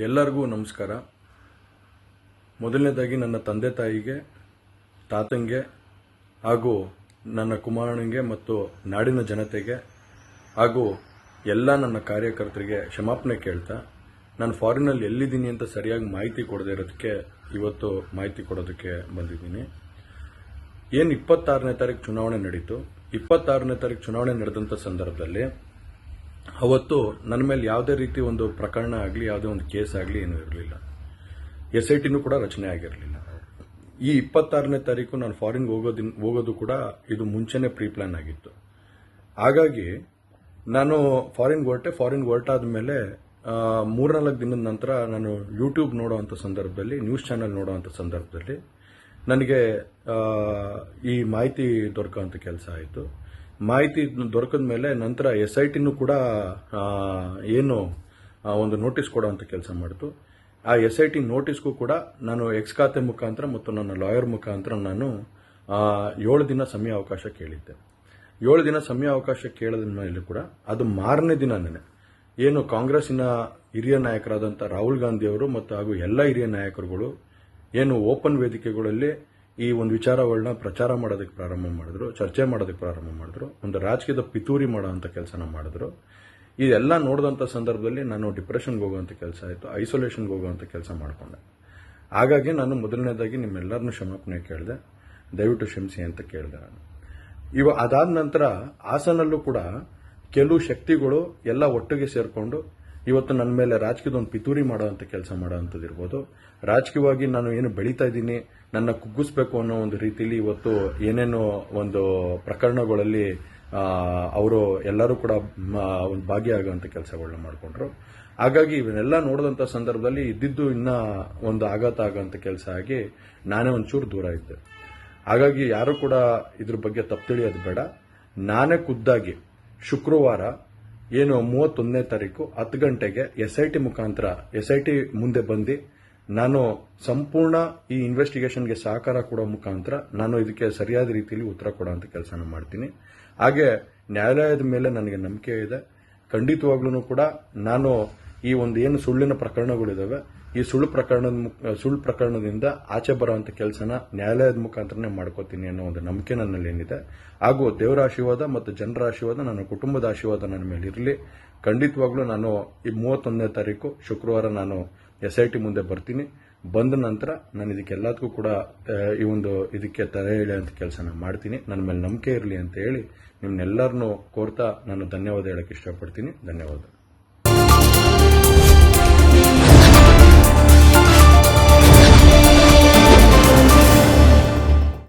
ಎಲ್ಲರಿಗೂ ನಮಸ್ಕಾರ. ಮೊದಲನೇದಾಗಿ ನನ್ನ ತಂದೆ ತಾಯಿಗೆ, ತಾತಂಗೆ ಹಾಗೂ ನನ್ನ ಕುಮಾರನಿಗೆ ಮತ್ತು ನಾಡಿನ ಜನತೆಗೆ ಹಾಗೂ ಎಲ್ಲ ನನ್ನ ಕಾರ್ಯಕರ್ತರಿಗೆ ಕ್ಷಮಾಪಣೆ ಕೇಳ್ತಾ, ನಾನು ಫಾರಿನಲ್ಲಿ ಎಲ್ಲಿದ್ದೀನಿ ಅಂತ ಸರಿಯಾಗಿ ಮಾಹಿತಿ ಕೊಡದೇ ಇರೋದಕ್ಕೆ ಇವತ್ತು ಮಾಹಿತಿ ಕೊಡೋದಕ್ಕೆ ಬಂದಿದ್ದೀನಿ. ಏನು 26ನೇ ತಾರೀಕು ಚುನಾವಣೆ ನಡೀತು. 26ನೇ ತಾರೀಕು ಚುನಾವಣೆ ನಡೆದಂಥ ಸಂದರ್ಭದಲ್ಲಿ ಅವತ್ತು ನನ್ನ ಮೇಲೆ ಯಾವುದೇ ರೀತಿ ಒಂದು ಪ್ರಕರಣ ಆಗಲಿ, ಯಾವುದೇ ಒಂದು ಕೇಸ್ ಆಗಲಿ ಏನೂ ಇರಲಿಲ್ಲ. SITನೂ ಕೂಡ ರಚನೆ ಆಗಿರಲಿಲ್ಲ. ಈ 26ನೇ ತಾರೀಕು ನಾನು ಫಾರಿನ್ಗೆ ಹೋಗೋದು ಕೂಡ ಇದು ಮುಂಚೆನೇ ಪ್ರೀ ಪ್ಲಾನ್ ಆಗಿತ್ತು. ಹಾಗಾಗಿ ನಾನು ಫಾರಿನ್ಗೆ ಹೊರಟಾದ ಮೇಲೆ 3-4 ದಿನದ ನಂತರ ನಾನು ಯೂಟ್ಯೂಬ್ ನೋಡುವಂಥ ಸಂದರ್ಭದಲ್ಲಿ, ನ್ಯೂಸ್ ಚಾನೆಲ್ ನೋಡುವಂಥ ಸಂದರ್ಭದಲ್ಲಿ ನನಗೆ ಈ ಮಾಹಿತಿ ದೊರಕುವಂಥ ಕೆಲಸ ಆಯಿತು. ಮಾಹಿತಿ ದೊರಕಿದ ಮೇಲೆ ನಂತರ SITನೂ ಕೂಡ ಏನು ಒಂದು ನೋಟಿಸ್ ಕೊಡುವಂಥ ಕೆಲಸ ಮಾಡಿತು. ಆ SIT ನೋಟಿಸ್ಗೂ ಕೂಡ ನಾನು ಎಕ್ಸ್ ಖಾತೆ ಮುಖಾಂತರ ಮತ್ತು ನನ್ನ ಲಾಯರ್ ಮುಖಾಂತರ ನಾನು 7 ದಿನ ಸಮಯ ಅವಕಾಶ ಕೇಳಿದ್ದೆ. 7 ದಿನ ಸಮಯ ಅವಕಾಶ ಕೇಳಿದ ಮೇಲೆ ಕೂಡ ಅದು ಮಾರನೇ ದಿನನೇ ಏನು ಕಾಂಗ್ರೆಸ್ಸಿನ ಹಿರಿಯ ನಾಯಕರಾದಂಥ ರಾಹುಲ್ ಗಾಂಧಿ ಅವರು ಮತ್ತು ಹಾಗೂ ಎಲ್ಲ ಹಿರಿಯ ನಾಯಕರುಗಳು ಏನು ಓಪನ್ ವೇದಿಕೆಗಳಲ್ಲಿ ಈ ಒಂದು ವಿಚಾರಗಳನ್ನ ಪ್ರಚಾರ ಮಾಡೋದಕ್ಕೆ ಪ್ರಾರಂಭ ಮಾಡಿದ್ರು, ಚರ್ಚೆ ಮಾಡೋದಕ್ಕೆ ಪ್ರಾರಂಭ ಮಾಡಿದ್ರು, ಒಂದು ರಾಜಕೀಯದ ಪಿತೂರಿ ಮಾಡೋವಂಥ ಕೆಲಸನ ಮಾಡಿದ್ರು. ಇದೆಲ್ಲ ನೋಡಿದಂಥ ಸಂದರ್ಭದಲ್ಲಿ ನಾನು ಡಿಪ್ರೆಷನ್ಗೆ ಹೋಗುವಂಥ ಕೆಲಸ ಆಯಿತು, ಐಸೋಲೇಷನ್ಗೆ ಹೋಗುವಂಥ ಕೆಲಸ ಮಾಡಿಕೊಂಡೆ. ಹಾಗಾಗಿ ನಾನು ಮೊದಲನೇದಾಗಿ ನಿಮ್ಮೆಲ್ಲರನ್ನೂ ಕ್ಷಮಾಪಣೆ ಕೇಳಿದೆ, ದಯವಿಟ್ಟು ಕ್ಷಮಿಸಿ ಅಂತ ಕೇಳಿದೆ ನಾನು. ಅದಾದ ನಂತರ ಹಾಸನಲ್ಲೂ ಕೂಡ ಕೆಲವು ಶಕ್ತಿಗಳು ಎಲ್ಲ ಒಟ್ಟಿಗೆ ಸೇರಿಕೊಂಡು ಇವತ್ತು ನನ್ನ ಮೇಲೆ ರಾಜಕೀಯದ ಒಂದು ಪಿತೂರಿ ಮಾಡುವಂಥ ಕೆಲಸ ಮಾಡೋವಂಥದ್ದು ಇರ್ಬೋದು. ರಾಜಕೀಯವಾಗಿ ನಾನು ಏನು ಬೆಳೀತಾ ಇದ್ದೀನಿ, ನನ್ನ ಕುಗ್ಗಿಸ್ಬೇಕು ಅನ್ನೋ ಒಂದು ರೀತಿಯಲ್ಲಿ ಇವತ್ತು ಏನೇನೋ ಒಂದು ಪ್ರಕರಣಗಳಲ್ಲಿ ಅವರು ಎಲ್ಲರೂ ಕೂಡ ಒಂದು ಭಾಗಿಯಾಗುವಂಥ ಕೆಲಸಗಳನ್ನ ಮಾಡಿಕೊಂಡ್ರು. ಹಾಗಾಗಿ ಇವನ್ನೆಲ್ಲ ನೋಡಿದಂಥ ಸಂದರ್ಭದಲ್ಲಿ ಇದ್ದಿದ್ದು ಇನ್ನೂ ಒಂದು ಆಘಾತ ಆಗೋಂಥ ಕೆಲಸ ಆಗಿ ನಾನೇ ಒಂಚೂರು ದೂರ ಇದ್ದೆ. ಹಾಗಾಗಿ ಯಾರು ಕೂಡ ಇದ್ರ ಬಗ್ಗೆ ತಪ್ಪು ತಿಳಿಯೋದು ಬೇಡ. ನಾನೇ ಖುದ್ದಾಗಿ ಶುಕ್ರವಾರ ಏನು 31ನೇ ತಾರೀಕು 10 ಗಂಟೆಗೆ SIT ಮುಖಾಂತರ SIT ಮುಂದೆ ಬಂದು ನಾನು ಸಂಪೂರ್ಣ ಈ ಇನ್ವೆಸ್ಟಿಗೇಷನ್ಗೆ ಸಹಕಾರ ಕೊಡೋ ಮುಖಾಂತರ ನಾನು ಇದಕ್ಕೆ ಸರಿಯಾದ ರೀತಿಯಲ್ಲಿ ಉತ್ತರ ಕೊಡುವಂಥ ಕೆಲಸನ ಮಾಡ್ತೀನಿ. ಹಾಗೆ ನ್ಯಾಯಾಲಯದ ಮೇಲೆ ನನಗೆ ನಂಬಿಕೆ ಇದೆ. ಖಂಡಿತವಾಗ್ಲೂ ಕೂಡ ನಾನು ಈ ಒಂದು ಏನು ಸುಳ್ಳಿನ ಪ್ರಕರಣಗಳಿದಾವೆ, ಈ ಸುಳ್ಳು ಪ್ರಕರಣದಿಂದ ಆಚೆ ಬರುವಂಥ ಕೆಲಸನ ನ್ಯಾಯಾಲಯದ ಮುಖಾಂತರನೇ ಮಾಡ್ಕೋತೀನಿ ಅನ್ನೋ ಒಂದು ನಂಬಿಕೆ ನನ್ನಲ್ಲಿ ಏನಿದೆ. ಹಾಗೂ ದೇವರ ಆಶೀರ್ವಾದ ಮತ್ತು ಜನರ ಆಶೀರ್ವಾದ, ನನ್ನ ಕುಟುಂಬದ ಆಶೀರ್ವಾದ ನನ್ನ ಮೇಲೆ ಇರಲಿ. ಖಂಡಿತವಾಗ್ಲೂ ನಾನು ಈ 31ನೇ ತಾರೀಕು ಶುಕ್ರವಾರ ನಾನು SIT ಮುಂದೆ ಬರ್ತೀನಿ. ಬಂದ ನಂತರ ನಾನು ಇದಕ್ಕೆಲ್ಲದಕ್ಕೂ ಕೂಡ ಇದಕ್ಕೆ ತಲೆ ಎಳೆಯುವಂಥ ಕೆಲಸನ ಮಾಡ್ತೀನಿ. ನನ್ನ ಮೇಲೆ ನಂಬಿಕೆ ಇರಲಿ ಅಂತ ಹೇಳಿ ನಿಮ್ನೆಲ್ಲರನ್ನೂ ಕೋರ್ತಾ ನಾನು ಧನ್ಯವಾದ ಹೇಳಕ್ಕೆ ಇಷ್ಟಪಡ್ತೀನಿ. ಧನ್ಯವಾದ.